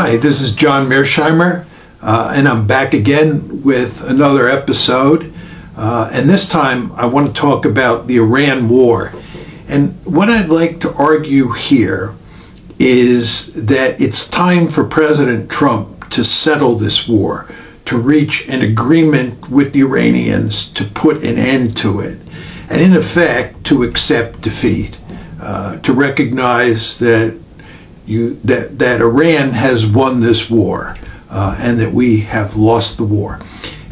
Hi, this is John Mearsheimer, and I'm back again with another episode. And this time I want to talk about the Iran war. And what I'd like to argue here is that it's time for President Trump to settle this war, to reach an agreement with the Iranians to put an end to it, and in effect to accept defeat, to recognize that Iran has won this war and that we have lost the war.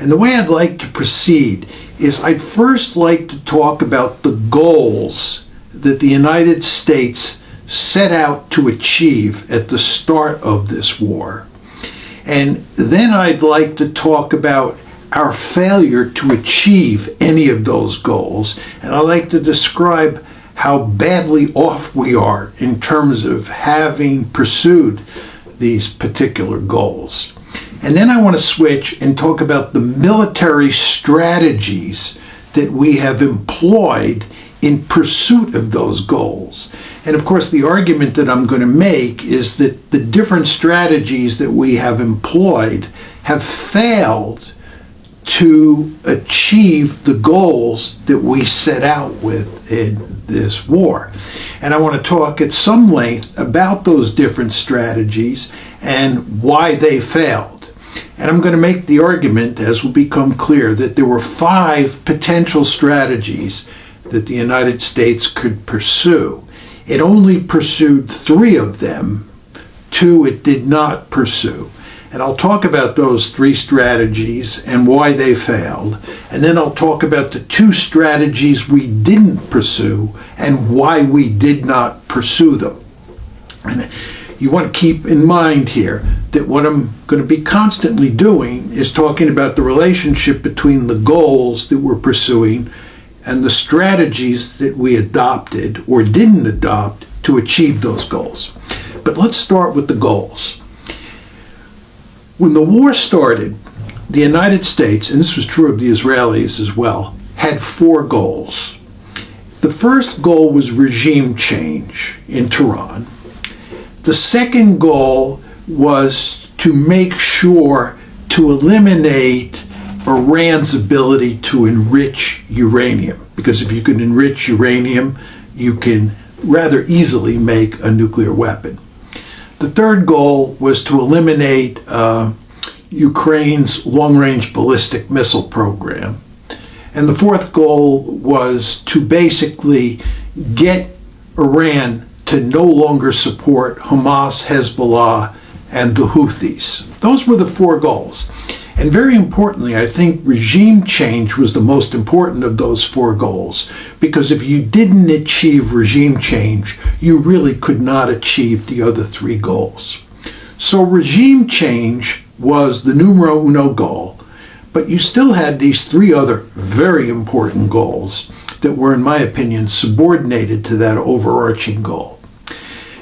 And the way I'd like to proceed is I'd first like to talk about the goals that the United States set out to achieve at the start of this war. And then I'd like to talk about our failure to achieve any of those goals. And I'd like to describe how badly off we are in terms of having pursued these particular goals. And then I want to switch and talk about the military strategies that we have employed in pursuit of those goals. And of course, the argument that I'm going to make is that the different strategies that we have employed have failed to achieve the goals that we set out with in this war. And I want to talk at some length about those different strategies and why they failed. And I'm going to make the argument, as will become clear, that there were 5 potential strategies that the United States could pursue. It only pursued 3 of them. 2 it did not pursue. And I'll talk about those 3 strategies and why they failed. And then I'll talk about the 2 strategies we didn't pursue and why we did not pursue them. And you want to keep in mind here that what I'm going to be constantly doing is talking about the relationship between the goals that we're pursuing and the strategies that we adopted or didn't adopt to achieve those goals. But let's start with the goals. When the war started, the United States, and this was true of the Israelis as well, had 4 goals. The first goal was regime change in Tehran. The second goal was to make sure to eliminate Iran's ability to enrich uranium, because if you can enrich uranium, you can rather easily make a nuclear weapon. The third goal was to eliminate Ukraine's long-range ballistic missile program. And the fourth goal was to basically get Iran to no longer support Hamas, Hezbollah, and the Houthis. Those were the 4 goals. And very importantly, I think regime change was the most important of those 4 goals, because if you didn't achieve regime change, you really could not achieve the other 3 goals. So regime change was the numero uno goal, but you still had these 3 other very important goals that were, in my opinion, subordinated to that overarching goal.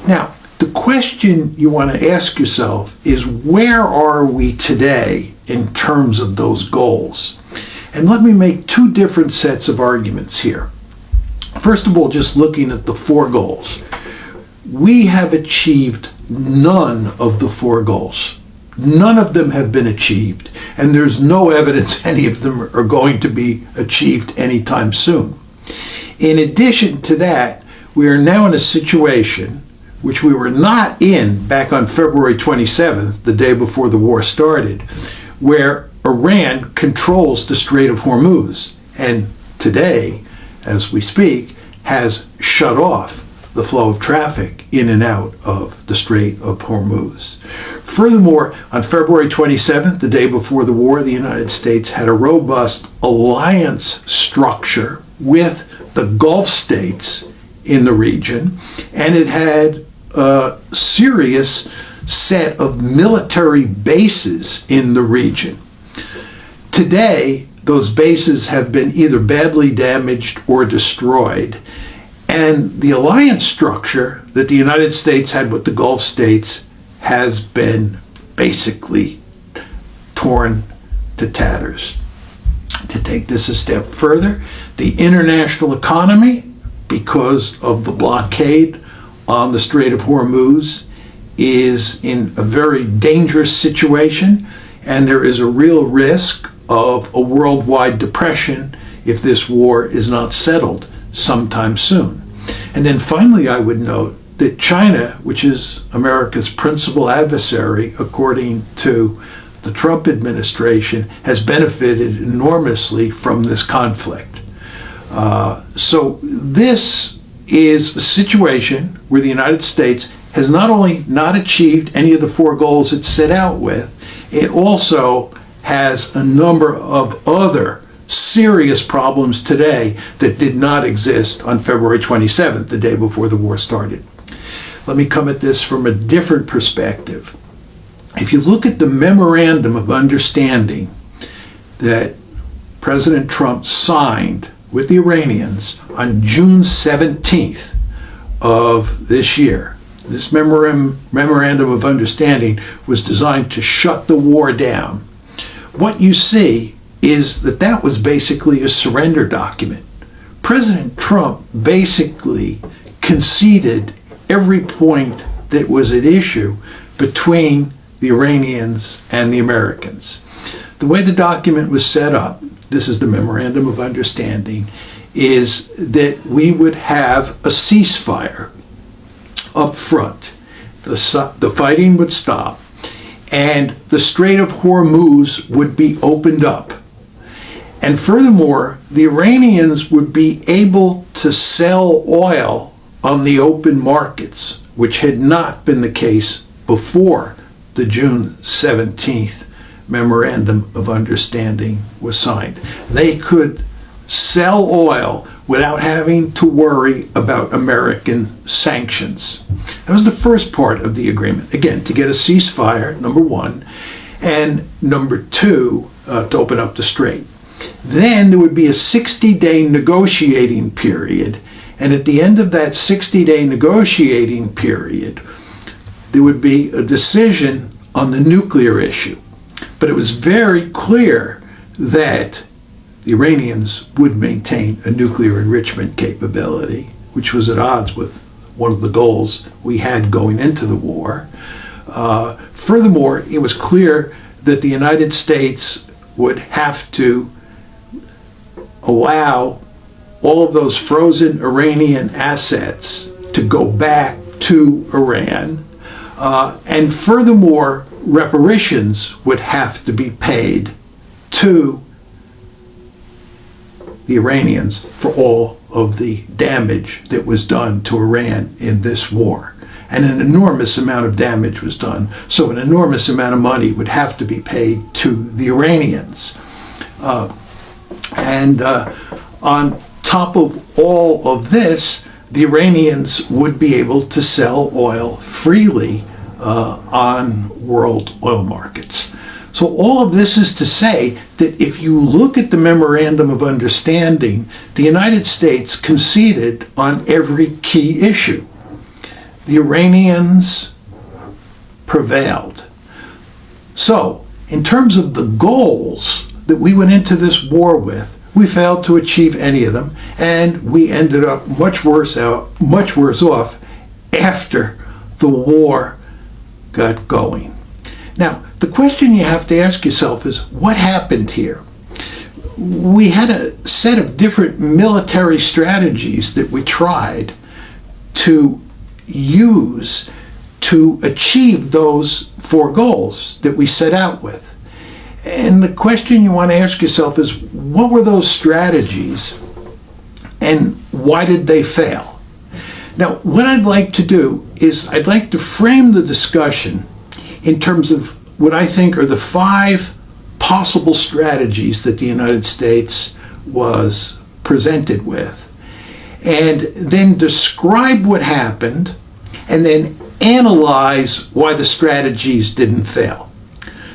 Now, the question you want to ask yourself is, where are we today in terms of those goals? And let me make 2 different sets of arguments here. First of all, just looking at the 4 goals. We have achieved none of the 4 goals. None of them have been achieved, and there's no evidence any of them are going to be achieved anytime soon. In addition to that, we are now in a situation which we were not in back on February 27th, the day before the war started, where Iran controls the Strait of Hormuz, and today, as we speak, has shut off the flow of traffic in and out of the Strait of Hormuz. Furthermore, on February 27th, the day before the war, the United States had a robust alliance structure with the Gulf states in the region, and it had a serious set of military bases in the region. Today, those bases have been either badly damaged or destroyed, and the alliance structure that the United States had with the Gulf states has been basically torn to tatters. To take this a step further, the international economy, because of the blockade on the Strait of Hormuz, is in a very dangerous situation, and there is a real risk of a worldwide depression if this war is not settled sometime soon. And then finally, I would note that China, which is America's principal adversary, according to the Trump administration, has benefited enormously from this conflict. So this is a situation where the United States has not only not achieved any of the four goals it set out with, it also has a number of other serious problems today that did not exist on February 27th, the day before the war started. Let me come at this from a different perspective. If you look at the memorandum of understanding that President Trump signed with the Iranians on June 17th of this year, this memorandum of understanding was designed to shut the war down. What you see is that that was basically a surrender document. President Trump basically conceded every point that was at issue between the Iranians and the Americans. The way the document was set up, this is the memorandum of understanding, is that we would have a ceasefire up front. The fighting would stop, and the Strait of Hormuz would be opened up. And furthermore, the Iranians would be able to sell oil on the open markets, which had not been the case before the June 17th memorandum of understanding was signed. They could sell oil without having to worry about American sanctions. That was the first part of the agreement. Again, to get a ceasefire, number one, and number two, to open up the strait. Then there would be a 60-day negotiating period, and at the end of that 60-day negotiating period, there would be a decision on the nuclear issue. But it was very clear that the Iranians would maintain a nuclear enrichment capability, which was at odds with one of the goals we had going into the war. Furthermore, it was clear that the United States would have to allow all of those frozen Iranian assets to go back to Iran. And furthermore, reparations would have to be paid to the Iranians for all of the damage that was done to Iran in this war. And an enormous amount of damage was done. So an enormous amount of money would have to be paid to the Iranians. On top of all of this, the Iranians would be able to sell oil freely on world oil markets. So all of this is to say that if you look at the memorandum of understanding, the United States conceded on every key issue. The Iranians prevailed. So, in terms of the goals that we went into this war with, we failed to achieve any of them, and we ended up much worse off after the war got going. Now, the question you have to ask yourself is, what happened here? We had a set of different military strategies that we tried to use to achieve those four goals that we set out with. And the question you want to ask yourself is, what were those strategies and why did they fail? Now, what I'd like to do is I'd like to frame the discussion in terms of what I think are the 5 possible strategies that the United States was presented with, and then describe what happened, and then analyze why the strategies didn't fail.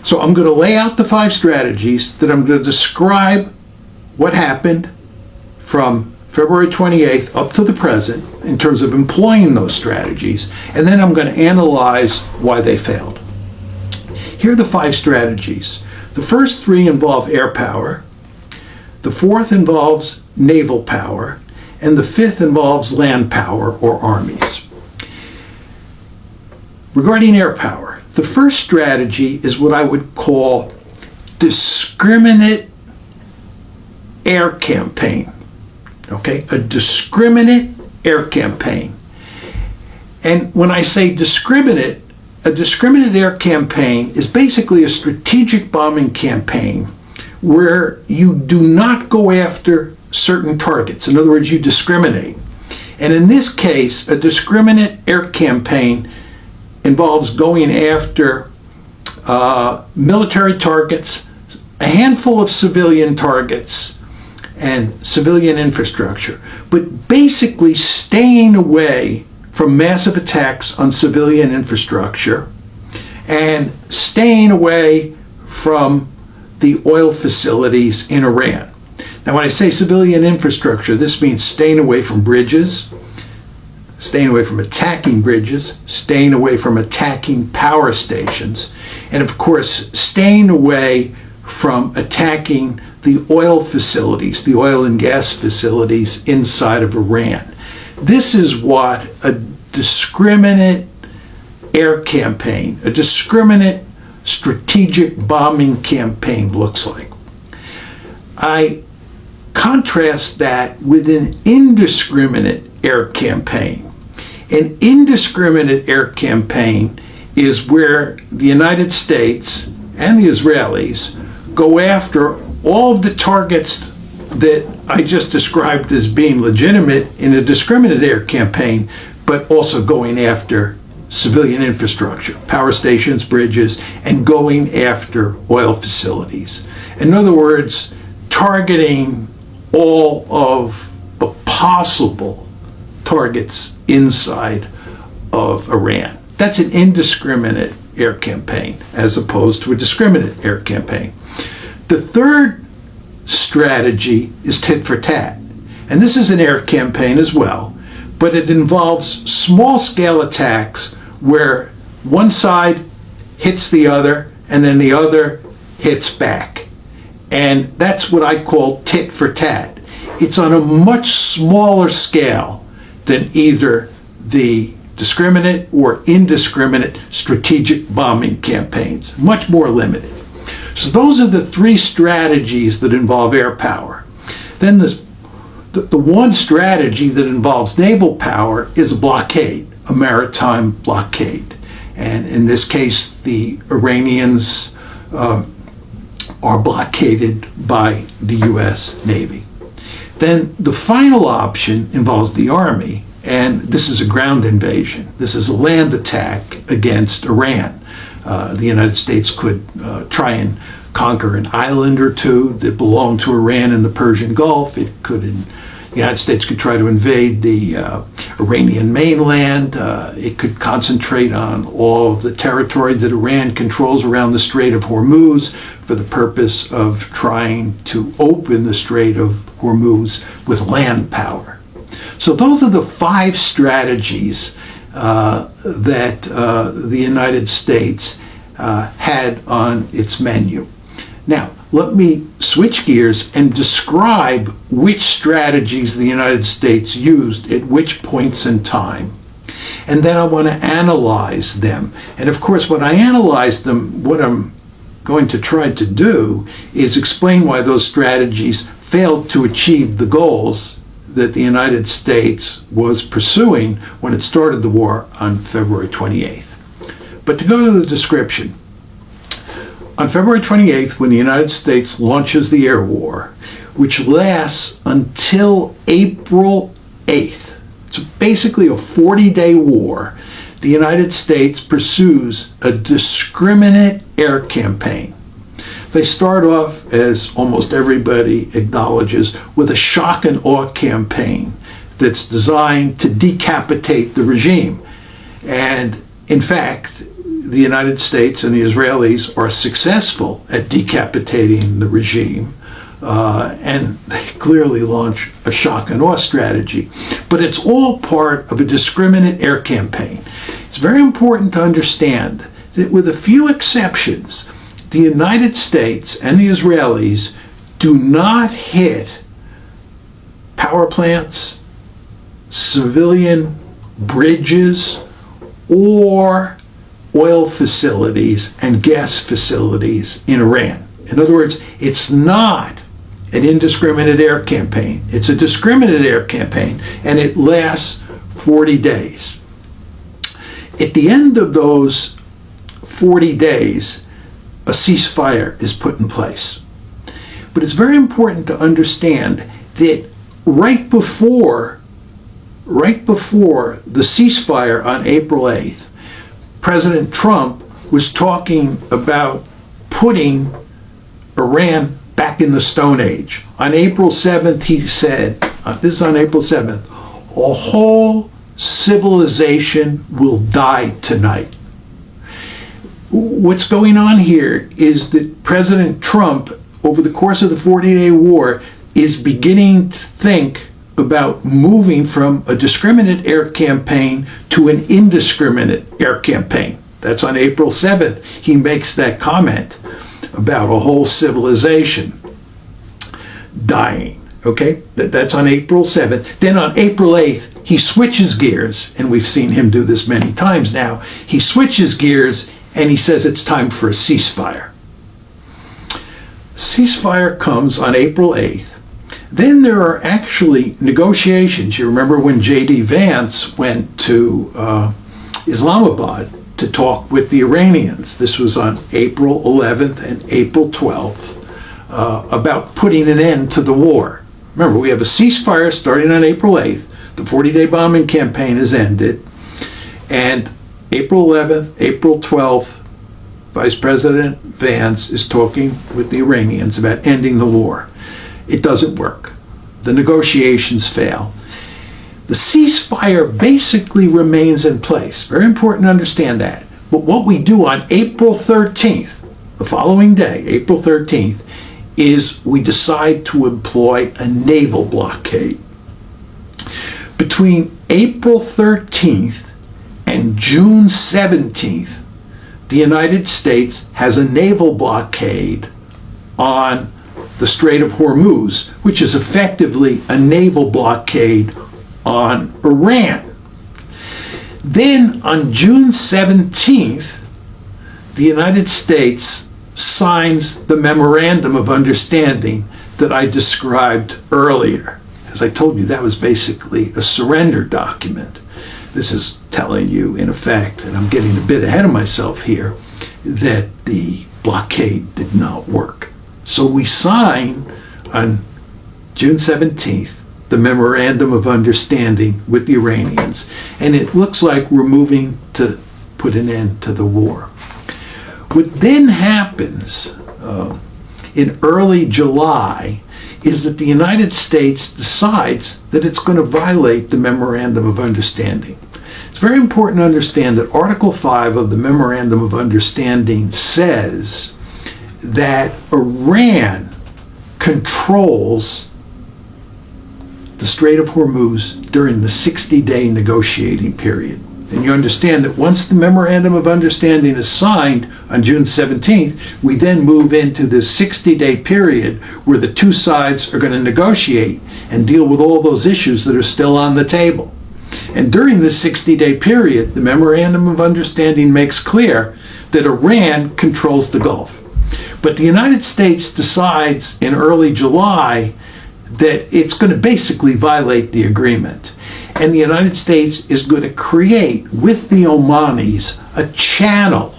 So I'm going to lay out the 5 strategies, that I'm going to describe what happened from February 28th up to the present in terms of employing those strategies, and then I'm going to analyze why they failed. Here are the 5 strategies. The first 3 involve air power, the 4th involves naval power, and the 5th involves land power or armies. regarding air power, the first strategy is what I would call discriminate air campaign. Okay, a discriminate air campaign. And when I say discriminate, a discriminate air campaign is basically a strategic bombing campaign where you do not go after certain targets. In other words, you discriminate. And in this case, a discriminate air campaign involves going after military targets, a handful of civilian targets, and civilian infrastructure, but basically staying away from massive attacks on civilian infrastructure and staying away from the oil facilities in Iran. Now, when I say civilian infrastructure, this means staying away from bridges, staying away from attacking bridges, staying away from attacking power stations, and of course, staying away from attacking the oil facilities, the oil and gas facilities inside of Iran. This is what a discriminate air campaign, a discriminate strategic bombing campaign looks like. I contrast that with an indiscriminate air campaign. An indiscriminate air campaign is where the United States and the Israelis go after all of the targets that I just described as being legitimate in a discriminate air campaign, but also going after civilian infrastructure, power stations, bridges, and going after oil facilities. In other words, targeting all of the possible targets inside of Iran. That's an indiscriminate air campaign as opposed to a discriminate air campaign. The third strategy is tit for tat. And this is an air campaign as well, but it involves small-scale attacks where one side hits the other and then the other hits back. And that's what I call tit for tat. It's on a much smaller scale than either the discriminate or indiscriminate strategic bombing campaigns, much more limited. So those are the three strategies that involve air power. Then the one strategy that involves naval power is a blockade, a maritime blockade. And in this case, the Iranians are blockaded by the U.S. Navy. Then the final option involves the Army, and this is a ground invasion. This is a land attack against Iran. The United States could try and conquer an island or two that belong to Iran in the Persian Gulf. The United States could try to invade the Iranian mainland. It could concentrate on all of the territory that Iran controls around the Strait of Hormuz for the purpose of trying to open the Strait of Hormuz with land power. So those are the 5 strategies that the United States had on its menu. Now, let me switch gears and describe which strategies the United States used at which points in time. And then I want to analyze them. And of course, when I analyze them, what I'm going to try to do is explain why those strategies failed to achieve the goals that the United States was pursuing when it started the war on February 28th. But to go to the description, on February 28th, when the United States launches the air war, which lasts until April 8th, it's basically a 40-day war, the United States pursues a discriminate air campaign. They start off, as almost everybody acknowledges, with a shock and awe campaign that's designed to decapitate the regime. And in fact, the United States and the Israelis are successful at decapitating the regime, and they clearly launch a shock and awe strategy. But it's all part of a discriminate air campaign. It's very important to understand that with a few exceptions, the United States and the Israelis do not hit power plants, civilian bridges, or oil facilities and gas facilities in Iran. In other words, it's not an indiscriminate air campaign. It's a discriminate air campaign, and it lasts 40 days. At the end of those 40 days, a ceasefire is put in place. But it's very important to understand that right before the ceasefire on April 8th, President Trump was talking about putting Iran back in the Stone Age. On April 7th, he said, this is on April 7th, a whole civilization will die tonight. What's going on here is that President Trump, over the course of the 40-day war, is beginning to think about moving from a discriminate air campaign to an indiscriminate air campaign. That's on April 7th. He makes that comment about a whole civilization dying. Okay? That's on April 7th. Then on April 8th, he switches gears, and we've seen him do this many times now. He switches gears and he says it's time for a ceasefire. Ceasefire comes on April 8th. Then there are actually negotiations. You remember when J.D. Vance went to Islamabad to talk with the Iranians. This was on April 11th and April 12th about putting an end to the war. Remember, we have a ceasefire starting on April 8th. The 40-day bombing campaign has ended. And April 11th, April 12th, Vice President Vance is talking with the Iranians about ending the war. It doesn't work. The negotiations fail. The ceasefire basically remains in place. Very important to understand that. But what we do on April 13th, the following day, April 13th, is we decide to employ a naval blockade. Between April 13th and June 17th, the United States has a naval blockade on the Strait of Hormuz, which is effectively a naval blockade on Iran. Then on June 17th, the United States signs the Memorandum of Understanding that I described earlier. As I told you, that was basically a surrender document. This is telling you, in effect, and I'm getting a bit ahead of myself here, that the blockade did not work. So we sign on June 17th the Memorandum of Understanding with the Iranians, and it looks like we're moving to put an end to the war. What then happens in early July is that the United States decides that it's going to violate the Memorandum of Understanding. It's very important to understand that Article 5 of the Memorandum of Understanding says that Iran controls the Strait of Hormuz during the 60-day negotiating period. And you understand that once the Memorandum of Understanding is signed on June 17th, we then move into this 60-day period where the two sides are going to negotiate and deal with all those issues that are still on the table. And during this 60-day period, the Memorandum of Understanding makes clear that Iran controls the Gulf. But the United States decides in early July that it's going to basically violate the agreement. And the United States is going to create, with the Omanis, a channel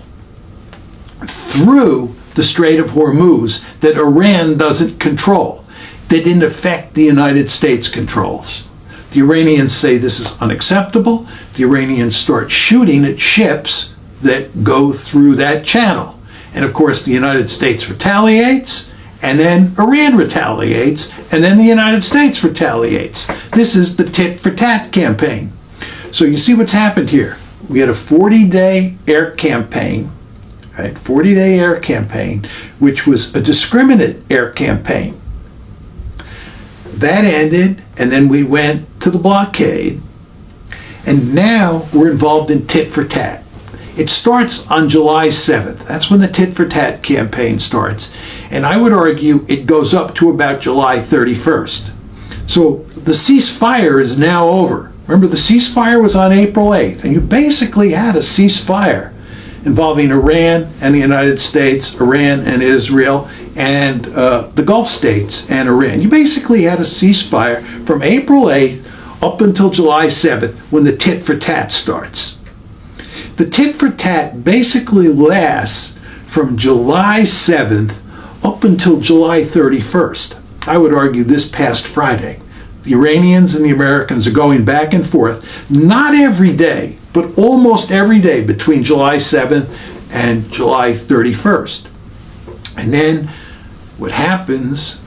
through the Strait of Hormuz that Iran doesn't control, that in effect the United States controls. The Iranians say this is unacceptable. The Iranians start shooting at ships that go through that channel. And of course the United States retaliates, and then Iran retaliates, and then the United States retaliates. This is the tit for tat campaign. So you see what's happened here. We had a 40-day air campaign, right? 40-day air campaign, which was a discriminate air campaign. That ended, and then we went to the blockade, and now we're involved in tit for tat. It starts on July 7th. That's when the tit for tat campaign starts. And I would argue it goes up to about July 31st. So the ceasefire is now over. Remember, the ceasefire was on April 8th, and you basically had a ceasefire involving Iran and the United States, Iran and Israel, and the Gulf states and Iran. You basically had a ceasefire from April 8th up until July 7th, when the tit for tat starts. The tit for tat basically lasts from July 7th up until July 31st. I would argue this past Friday. The Iranians and the Americans are going back and forth, not every day, but almost every day between July 7th and July 31st. And then what happens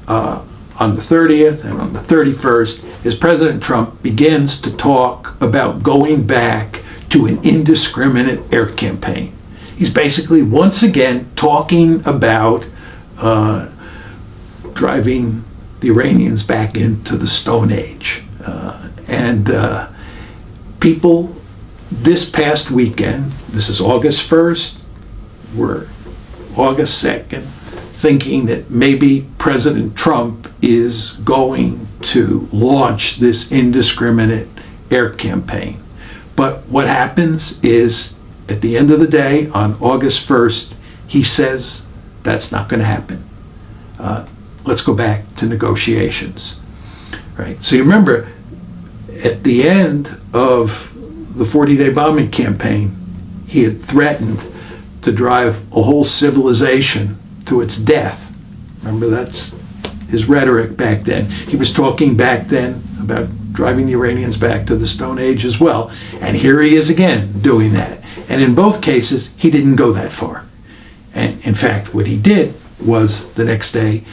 on the 30th and on the 31st is President Trump begins to talk about going back to an indiscriminate air campaign. He's basically once again talking about driving the Iranians back into the Stone Age. And people this past weekend, this is August 1st, we're August 2nd, thinking that maybe President Trump is going to launch this indiscriminate air campaign. But what happens is, at the end of the day, on August 1st, he says that's not going to happen. Let's go back to negotiations. Right? So you remember, at the end of the 40-day bombing campaign, he had threatened to drive a whole civilization to its death. Remember, that's his rhetoric back then. He was talking back then about driving the Iranians back to the Stone Age as well. And here he is again doing that. And in both cases, he didn't go that far. And in fact, what he did was the next day,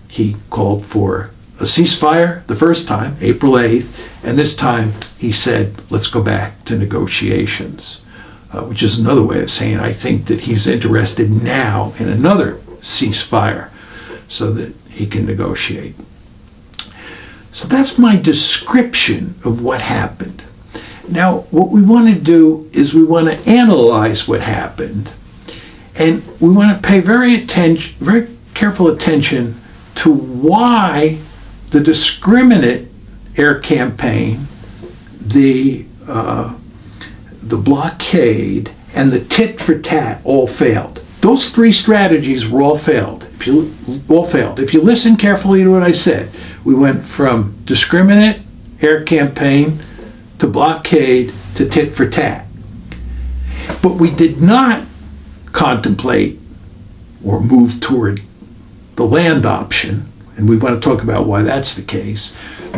he called for a ceasefire the first time, April 8th, and this time he said, let's go back to negotiations, which is another way of saying I think that he's interested now in another ceasefire so that he can negotiate. So that's my description of what happened. Now, what we want to do is we want to analyze what happened, and we want to pay very careful attention to why the discriminate air campaign, the blockade, and the tit for tat all failed. Those three strategies were all failed. If you listen carefully to what I said, we went from discriminate air campaign to blockade to tit for tat. But we did not contemplate or move toward the land option, and we want to talk about why that's the case,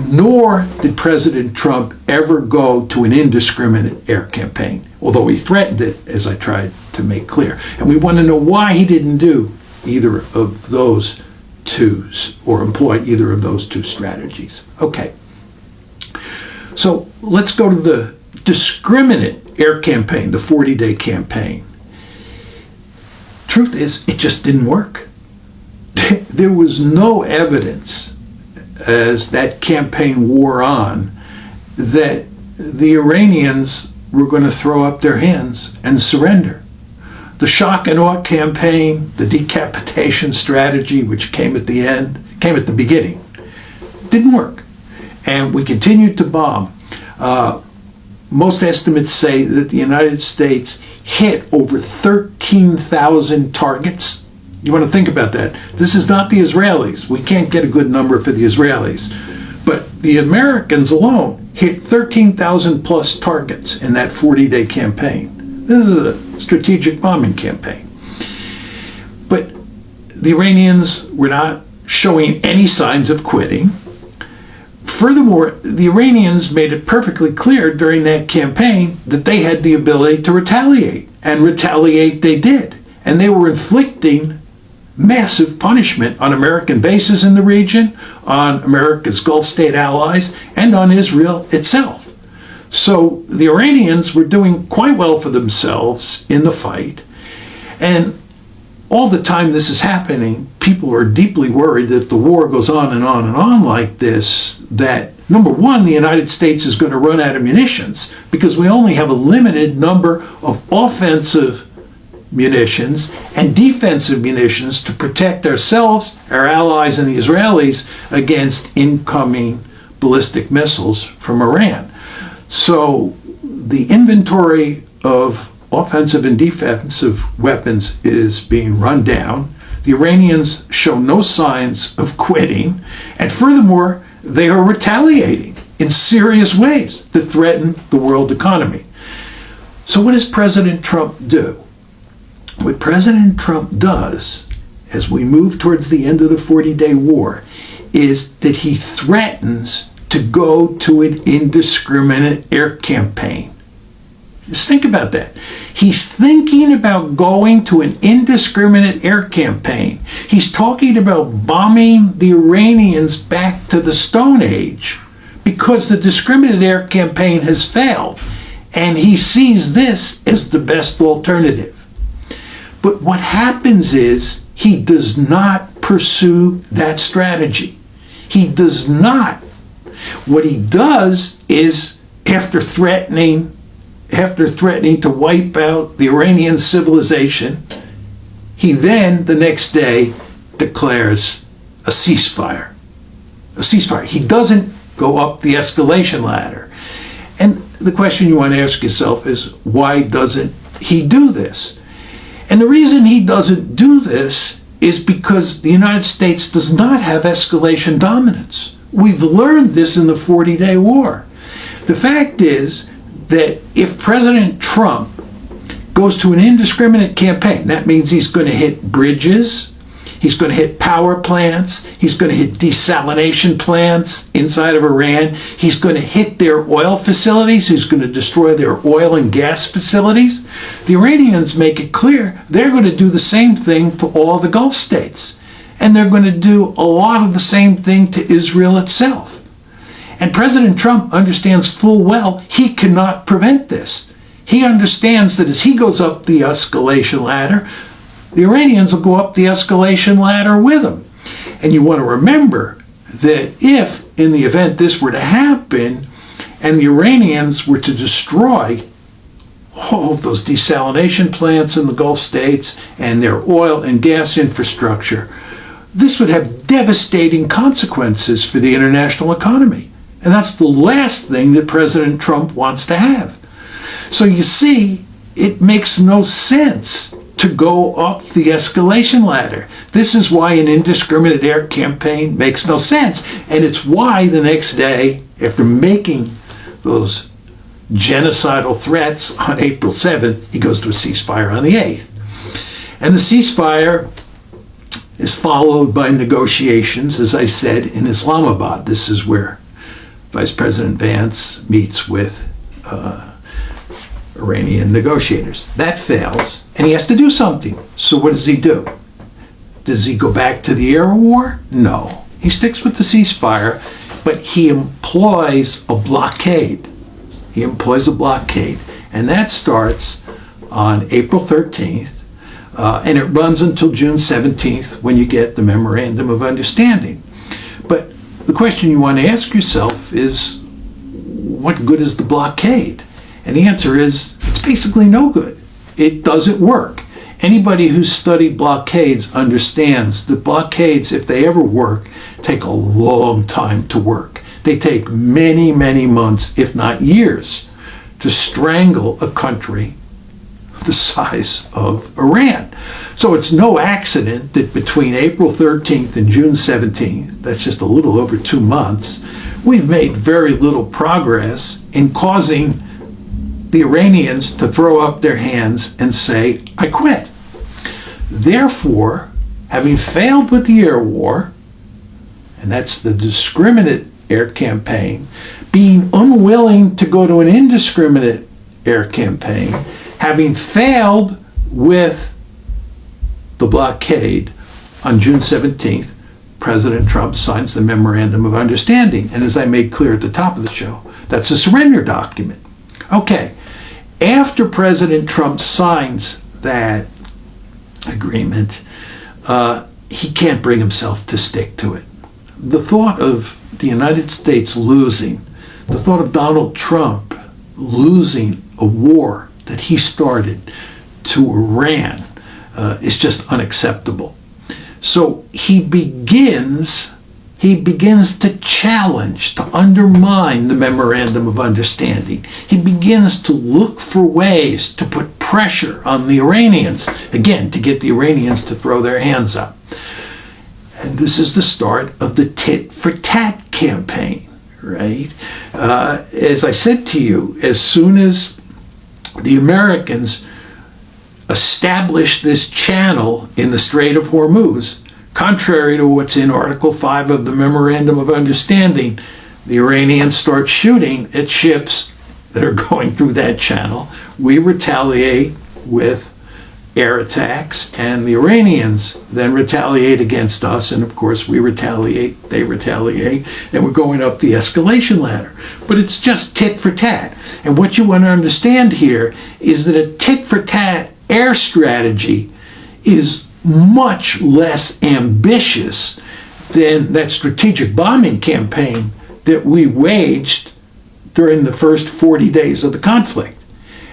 nor did President Trump ever go to an indiscriminate air campaign, although he threatened it, as I tried to make clear. And we want to know why he didn't do either of those two, or employ either of those two strategies. Okay. So let's go to the discriminate air campaign, the 40-day campaign. Truth is, it just didn't work. There was no evidence as that campaign wore on that the Iranians were going to throw up their hands and surrender. The shock and awe campaign, the decapitation strategy, which came at the beginning, didn't work. And we continued to bomb. Most estimates say that the United States hit over 13,000 targets. You want to think about that. This is not the Israelis. We can't get a good number for the Israelis. But the Americans alone hit 13,000 plus targets in that 40-day campaign. This is a strategic bombing campaign. But the Iranians were not showing any signs of quitting. Furthermore, the Iranians made it perfectly clear during that campaign that they had the ability to retaliate. And retaliate they did. And they were inflicting massive punishment on American bases in the region, on America's Gulf state allies, and on Israel itself. So the Iranians were doing quite well for themselves in the fight. And all the time this is happening, people are deeply worried that if the war goes on and on and on like this, that number one, the United States is going to run out of munitions because we only have a limited number of offensive munitions and defensive munitions to protect ourselves, our allies, and the Israelis against incoming ballistic missiles from Iran. So the inventory of offensive and defensive weapons is being run down. The Iranians show no signs of quitting, and furthermore, they are retaliating in serious ways that threaten the world economy. So what does President Trump do? What President Trump does as we move towards the end of the 40-day war is that he threatens to go to an indiscriminate air campaign. Just think about that. He's thinking about going to an indiscriminate air campaign. He's talking about bombing the Iranians back to the Stone Age because the discriminate air campaign has failed, and he sees this as the best alternative. But what happens is he does not pursue that strategy. He does not. What he does is, after threatening to wipe out the Iranian civilization, he then, the next day, declares a ceasefire. A ceasefire. He doesn't go up the escalation ladder. And the question you want to ask yourself is, why doesn't he do this? And the reason he doesn't do this is because the United States does not have escalation dominance. We've learned this in the 40-day war. The fact is that if President Trump goes to an indiscriminate campaign, that means he's going to hit bridges, he's going to hit power plants, he's going to hit desalination plants inside of Iran, he's going to hit their oil facilities, he's going to destroy their oil and gas facilities. The Iranians make it clear they're going to do the same thing to all the Gulf states. And they're going to do a lot of the same thing to Israel itself. And President Trump understands full well he cannot prevent this. He understands that as he goes up the escalation ladder, the Iranians will go up the escalation ladder with him. And you want to remember that if, in the event this were to happen, and the Iranians were to destroy all of those desalination plants in the Gulf states and their oil and gas infrastructure, this would have devastating consequences for the international economy. And that's the last thing that President Trump wants to have. So you see, it makes no sense to go up the escalation ladder. This is why an indiscriminate air campaign makes no sense. And it's why the next day, after making those genocidal threats on April 7th, he goes to a ceasefire on the 8th. And the ceasefire is followed by negotiations, as I said, in Islamabad. This is where Vice President Vance meets with Iranian negotiators. That fails, and he has to do something. So what does he do? Does he go back to the air war? No. He sticks with the ceasefire, but he employs a blockade. He employs a blockade, and that starts on April 13th, and it runs until June 17th when you get the Memorandum of Understanding. But the question you want to ask yourself is, what good is the blockade? And the answer is, it's basically no good. It doesn't work. Anybody who's studied blockades understands that blockades, if they ever work, take a long time to work. They take many, many months, if not years, to strangle a country the size of Iran. So it's no accident that between April 13th and June 17th, that's just a little over 2 months, we've made very little progress in causing the Iranians to throw up their hands and say, I quit. Therefore, having failed with the air war, and that's the discriminate air campaign, being unwilling to go to an indiscriminate air campaign, having failed with the blockade, on June 17th, President Trump signs the Memorandum of Understanding. And as I made clear at the top of the show, that's a surrender document. Okay, after President Trump signs that agreement, he can't bring himself to stick to it. The thought of the United States losing, the thought of Donald Trump losing a war that he started to Iran is just unacceptable. So he begins he begins to challenge, to undermine the Memorandum of Understanding. He begins to look for ways to put pressure on the Iranians, again, to get the Iranians to throw their hands up. And this is the start of the tit-for-tat campaign, right? As I said to you, as soon as the Americans established this channel in the Strait of Hormuz, contrary to what's in Article 5 of the Memorandum of Understanding, the Iranians start shooting at ships that are going through that channel. We retaliate with air attacks, and the Iranians then retaliate against us, and of course we retaliate, they retaliate, and we're going up the escalation ladder. But it's just tit for tat. And what you want to understand here is that a tit for tat air strategy is much less ambitious than that strategic bombing campaign that we waged during the first 40 days of the conflict.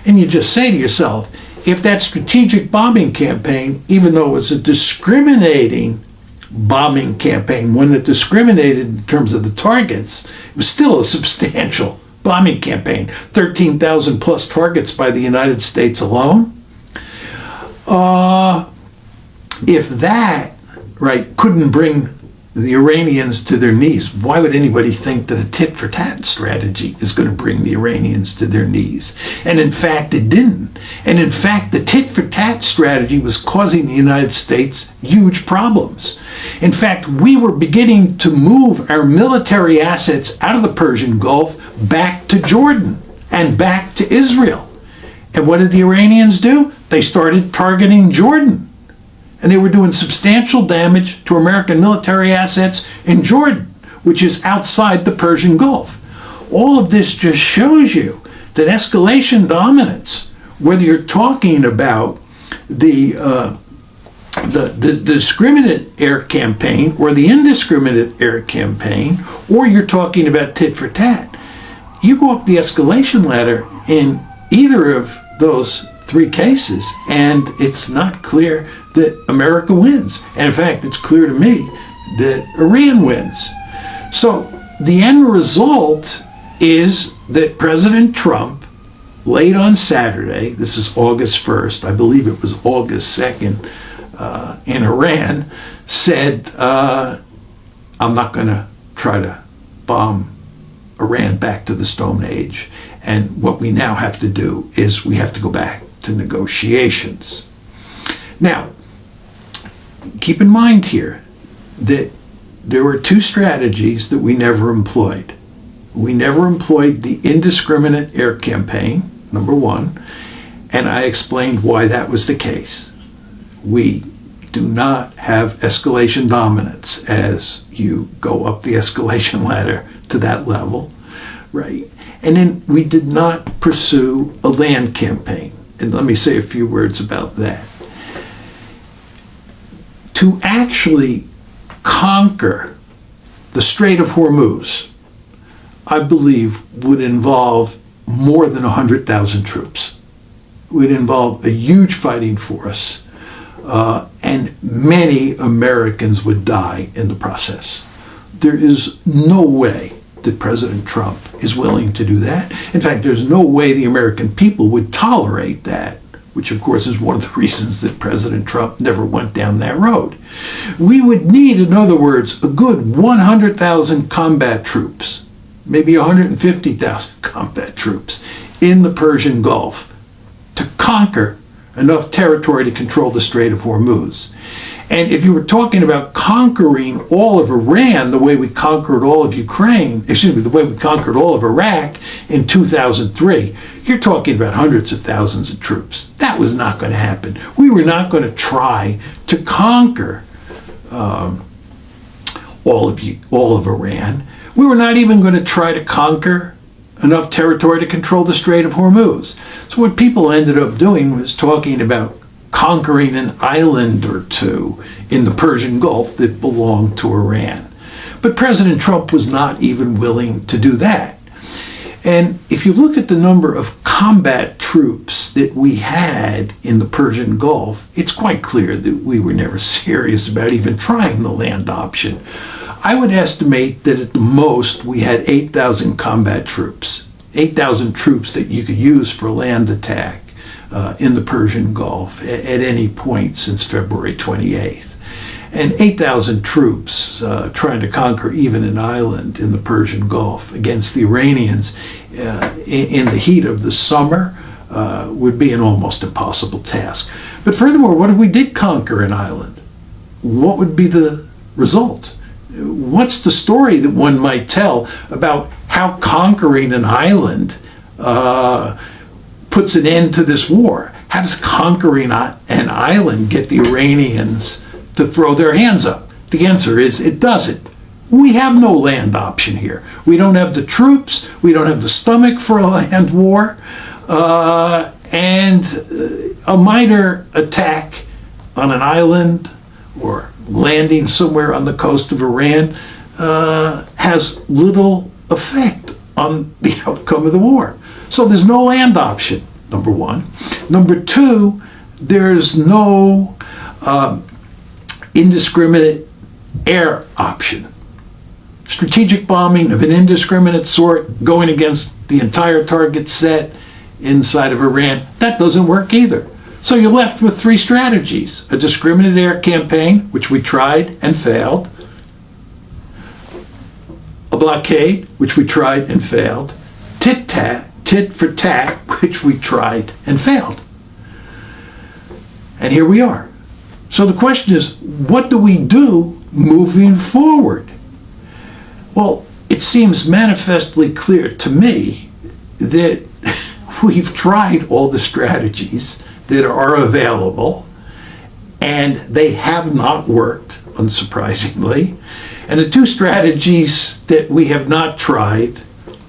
And you just say to yourself, if that strategic bombing campaign, even though it was a discriminating bombing campaign, one that discriminated in terms of the targets, it was still a substantial bombing campaign. 13,000 plus targets by the United States alone. If that, right, couldn't bring the Iranians to their knees, why would anybody think that a tit-for-tat strategy is going to bring the Iranians to their knees? And in fact, it didn't. And in fact, the tit-for-tat strategy was causing the United States huge problems. In fact, we were beginning to move our military assets out of the Persian Gulf back to Jordan and back to Israel. And what did the Iranians do? They started targeting Jordan. And they were doing substantial damage to American military assets in Jordan, which is outside the Persian Gulf. All of this just shows you that escalation dominance, whether you're talking about the discriminate air campaign or the indiscriminate air campaign, or you're talking about tit for tat, you go up the escalation ladder in either of those three cases, and it's not clear that America wins. And in fact, it's clear to me that Iran wins. So the end result is that President Trump, late on Saturday, this is August 1st, I believe it was August 2nd, in Iran, said, I'm not going to try to bomb Iran back to the Stone Age. And what we now have to do is we have to go back to negotiations. Now, keep in mind here that there were two strategies that we never employed. We never employed the indiscriminate air campaign, number one, and I explained why that was the case. We do not have escalation dominance as you go up the escalation ladder to that level, right? And then we did not pursue a land campaign. And let me say a few words about that. To actually conquer the Strait of Hormuz, I believe, would involve more than 100,000 troops. It would involve a huge fighting force, and many Americans would die in the process. There is no way that President Trump is willing to do that. In fact, there's no way the American people would tolerate that, which of course is one of the reasons that President Trump never went down that road. We would need, in other words, a good 100,000 combat troops, maybe 150,000 combat troops in the Persian Gulf to conquer enough territory to control the Strait of Hormuz. And if you were talking about conquering all of Iran the way we conquered all of Ukraine, the way we conquered all of Iraq in 2003, you're talking about hundreds of thousands of troops. That was not going to happen. We were not going to try to conquer all of Iran. We were not even going to try to conquer enough territory to control the Strait of Hormuz. So what people ended up doing was talking about conquering an island or two in the Persian Gulf that belonged to Iran. But President Trump was not even willing to do that. And if you look at the number of combat troops that we had in the Persian Gulf, it's quite clear that we were never serious about even trying the land option. I would estimate that at the most we had 8,000 combat troops, 8,000 troops that you could use for land attack in the Persian Gulf at any point since February 28th. And 8,000 troops trying to conquer even an island in the Persian Gulf against the Iranians in the heat of the summer would be an almost impossible task. But furthermore, what if we did conquer an island? What would be the result? What's the story that one might tell about how conquering an island puts an end to this war? How does conquering an island get the Iranians to throw their hands up? The answer is it doesn't. We have no land option here. We don't have the troops. We don't have the stomach for a land war. And a minor attack on an island or landing somewhere on the coast of Iran has little effect on the outcome of the war. So there's no land option, number one. Number two, there's no indiscriminate air option. Strategic bombing of an indiscriminate sort going against the entire target set inside of Iran, that doesn't work either. So you're left with three strategies: a discriminate air campaign, which we tried and failed; a blockade, which we tried and failed; tit for tat, which we tried and failed. And here we are. So the question is, what do we do moving forward? Well, it seems manifestly clear to me that we've tried all the strategies that are available, and they have not worked, unsurprisingly. And the two strategies that we have not tried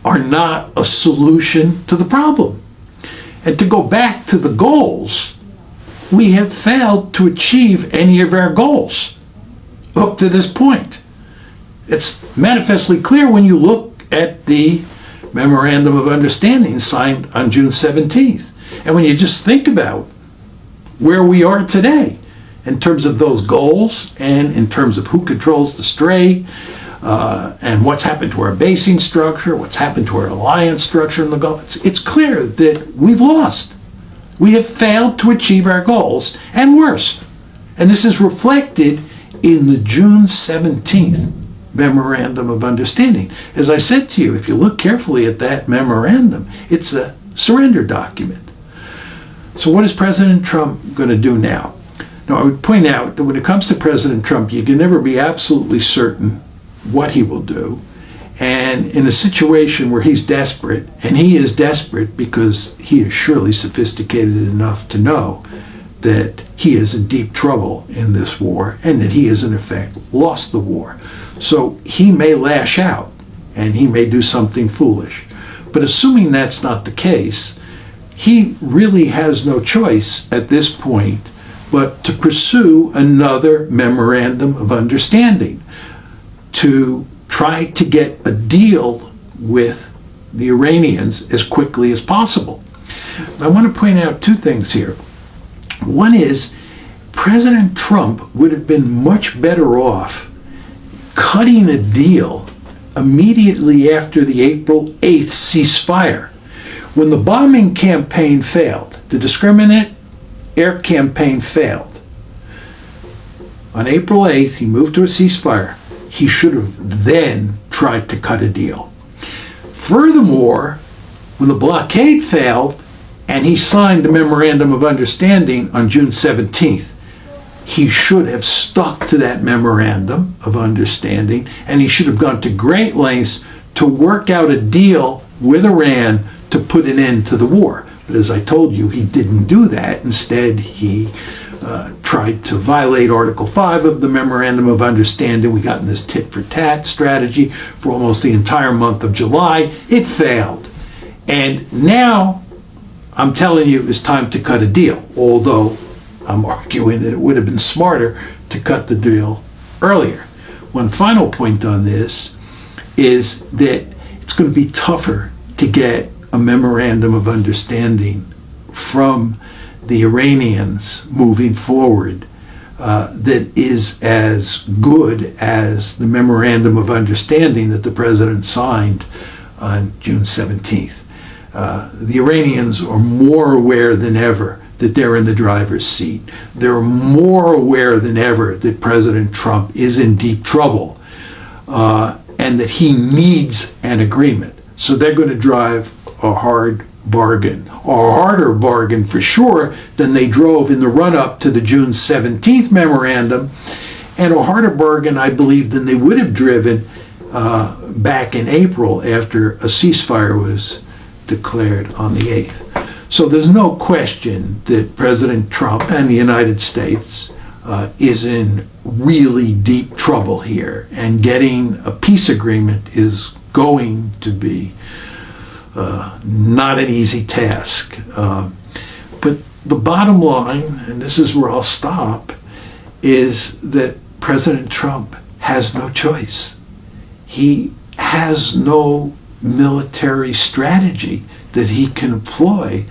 are not a solution to the problem. And to go back to the goals, we have failed to achieve any of our goals up to this point. It's manifestly clear when you look at the Memorandum of Understanding signed on June 17th. And when you just think about where we are today in terms of those goals and in terms of who controls the Strait and what's happened to our basing structure, what's happened to our alliance structure in the Gulf, it's clear that we've lost. We have failed to achieve our goals, and worse. And this is reflected in the June 17th Memorandum of Understanding. As I said to you, if you look carefully at that memorandum, it's a surrender document. So what is President Trump going to do now? Now, I would point out that when it comes to President Trump, you can never be absolutely certain what he will do. And in a situation where he's desperate, and he is desperate because he is surely sophisticated enough to know that he is in deep trouble in this war and that he has in effect lost the war. So he may lash out and he may do something foolish. But assuming that's not the case, he really has no choice at this point but to pursue another memorandum of understanding, to try to get a deal with the Iranians as quickly as possible. I want to point out two things here. One is, President Trump would have been much better off cutting a deal immediately after the April 8th ceasefire. When the bombing campaign failed, the discriminate air campaign failed, on April 8th he moved to a ceasefire. He should have then tried to cut a deal. Furthermore, when the blockade failed and he signed the Memorandum of Understanding on June 17th, he should have stuck to that Memorandum of Understanding, and he should have gone to great lengths to work out a deal with Iran to put an end to the war. But as I told you, he didn't do that. Instead, he tried to violate Article 5 of the Memorandum of Understanding. We got in this tit-for-tat strategy for almost the entire month of July. It failed. And now, I'm telling you, it's time to cut a deal, although I'm arguing that it would have been smarter to cut the deal earlier. One final point on this is that it's going to be tougher to get a memorandum of understanding from the Iranians moving forward that is as good as the memorandum of understanding that the president signed on June 17th. The Iranians are more aware than ever that they're in the driver's seat. They're more aware than ever that President Trump is in deep trouble and that he needs an agreement. So they're going to drive a hard bargain, a harder bargain for sure than they drove in the run-up to the June 17th memorandum, and a harder bargain, I believe, than they would have driven back in April after a ceasefire was declared on the 8th. So there's no question that President Trump and the United States is in really deep trouble here, and getting a peace agreement is going to be not an easy task. But the bottom line, and this is where I'll stop, is that President Trump has no choice. He has no military strategy that he can employ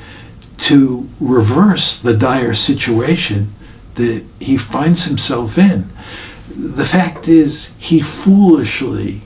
to reverse the dire situation that he finds himself in. The fact is, he foolishly